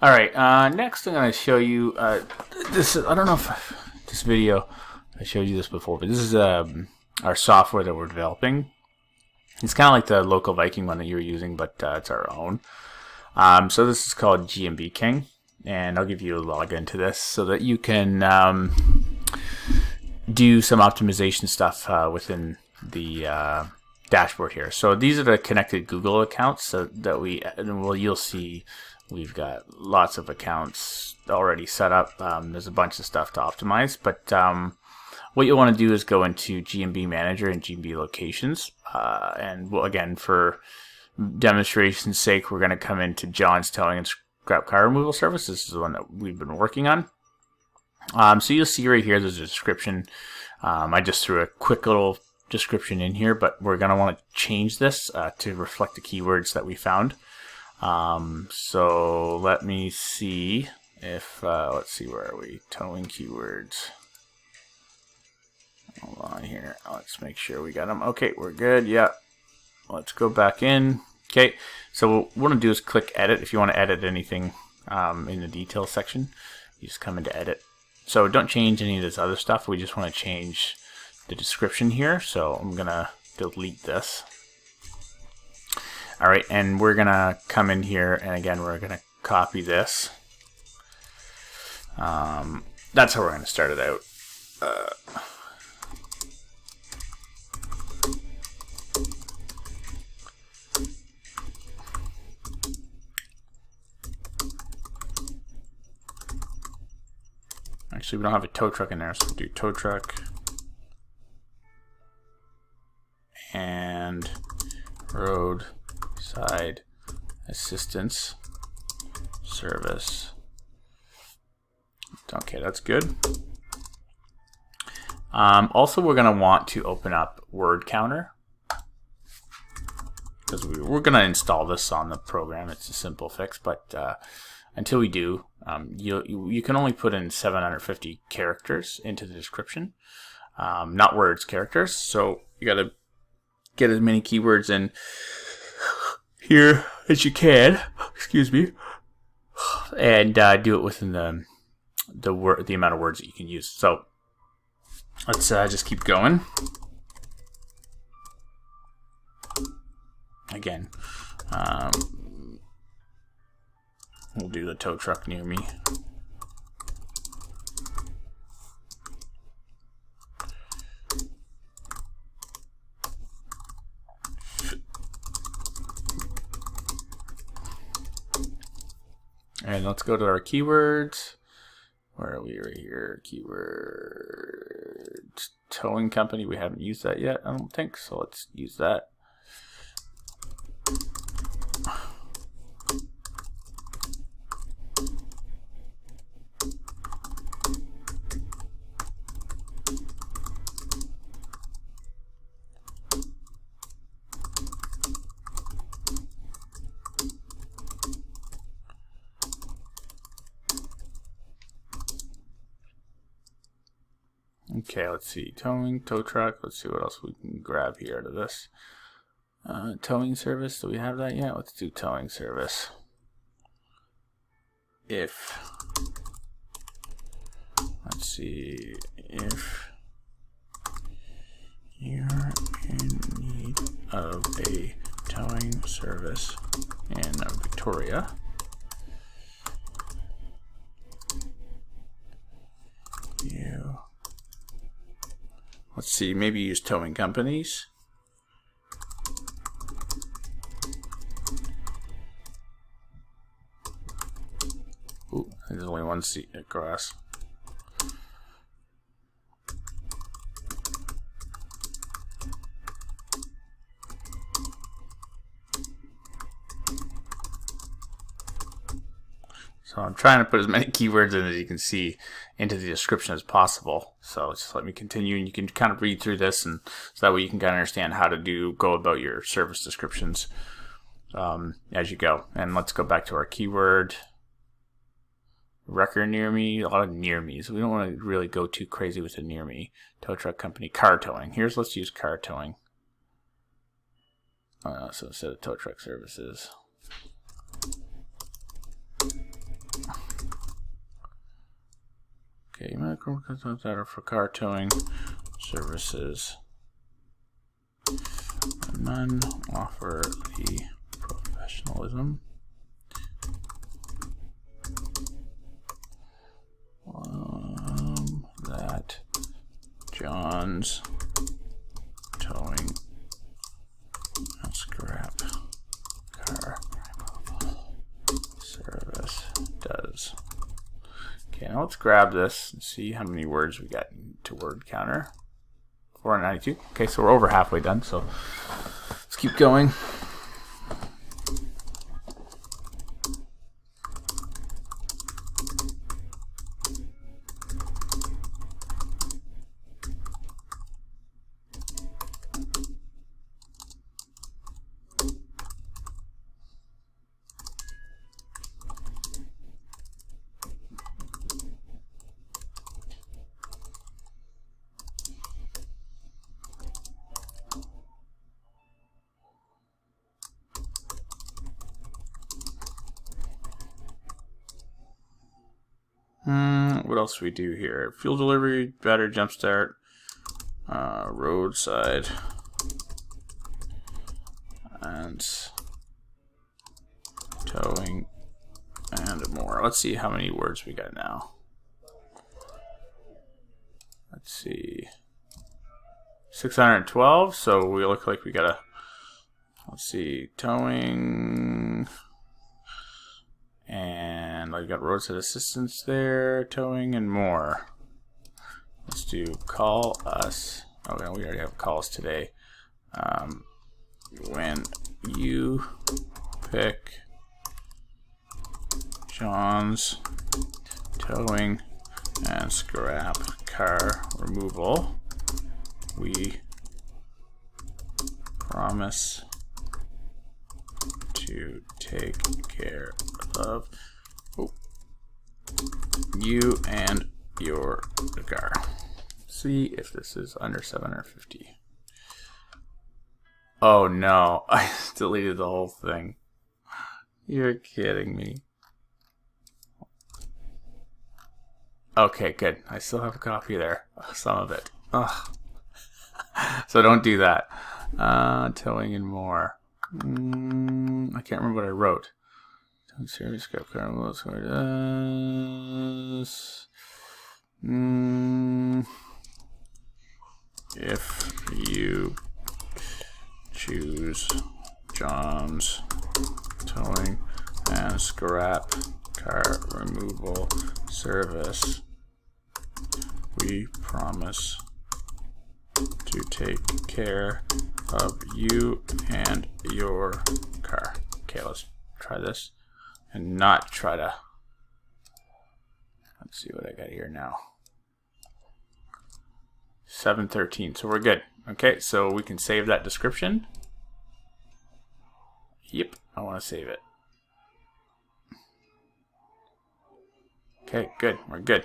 All right. Next, I'm going to show you this. I don't know if this video I showed you this before, but this is our software that we're developing. It's kind of like the local Viking one that you were using, but it's our own. So this is called GMB King, and I'll give you a login to this so that you can do some optimization stuff within the dashboard here. So these are the connected Google accounts that you'll see we've got lots of accounts already set up. There's a bunch of stuff to optimize, but what you'll want to do is go into GMB Manager and GMB Locations. And again, for demonstration's sake, we're going to come into John's towing and scrap car removal service. This is the one that we've been working on. So you'll see right here, there's a description. I just threw a quick little description in here, but we're going to want to change this to reflect the keywords that we found. So let me see if, let's see, where are we? Towing keywords. Hold on here. Let's make sure we got them. Okay, we're good. Yeah. Let's go back in. Okay. So what we want to do is click edit. If you want to edit anything in the details section, you just come into edit. So don't change any of this other stuff. We just want to change the description here. So I'm going to delete this. All right. And we're going to come in here. And again, we're going to copy this. That's how we're going to start it out. Actually, we don't have a tow truck in there, so we'll do tow truck and roadside assistance service. Okay, that's good. Also, we're going to want to open up word counter because we're going to install this on the program. It's a simple fix, but until we do, you can only put in 750 characters into the description, not words, characters. So you got to get as many keywords in here as you can. Excuse me, and do it within the amount of words that you can use. So let's just keep going. Again. We'll do the tow truck near me. And let's go to our keywords. Where are we right here? Keyword towing company. We haven't used that yet, I don't think. So let's use that. Okay, let's see. Towing, tow truck. Let's see what else we can grab here out of this. Towing service. Do we have that yet? Let's do towing service. If, let's see, if you're in need of a towing service in Victoria, let's see, maybe use towing companies. Ooh, there's only one seat across. So I'm trying to put as many keywords in as you can see into the description as possible. So just let me continue, and you can kind of read through this, and so that way you can kind of understand how to go about your service descriptions as you go. And let's go back to our keyword. Wrecker near me, a lot of near me. So we don't want to really go too crazy with the near me. Tow truck company, car towing. Let's use car towing. So instead of tow truck services. Okay, medical data for car towing services. None offer the professionalism that John's towing and scrap car service does. Okay, now let's grab this and see how many words we got to word counter. 492. Okay, so we're over halfway done, so let's keep going. What else do we do here? Fuel delivery, battery jumpstart, roadside, and towing, and more. Let's see how many words we got now. Let's see. 612, so we look like we got a, let's see, towing, and I got roadside assistance there, towing, and more. Let's do call us. Oh, no, we already have calls today. When you pick John's towing and scrap car removal, we promise to take care of you and your car. See if this is under 750. Oh no, I deleted the whole thing. You're kidding me. Okay, good. I still have a copy there. Some of it. Ugh. So don't do that. Towing and more. I can't remember what I wrote. Serious scrap car. If you choose John's towing and scrap car removal service, we promise to take care of you and your car. Okay, let's try this and not try to. Let's see what I got here now. 713, so we're good. Okay, so we can save that description. Yep, I want to save it. Okay, good, we're good.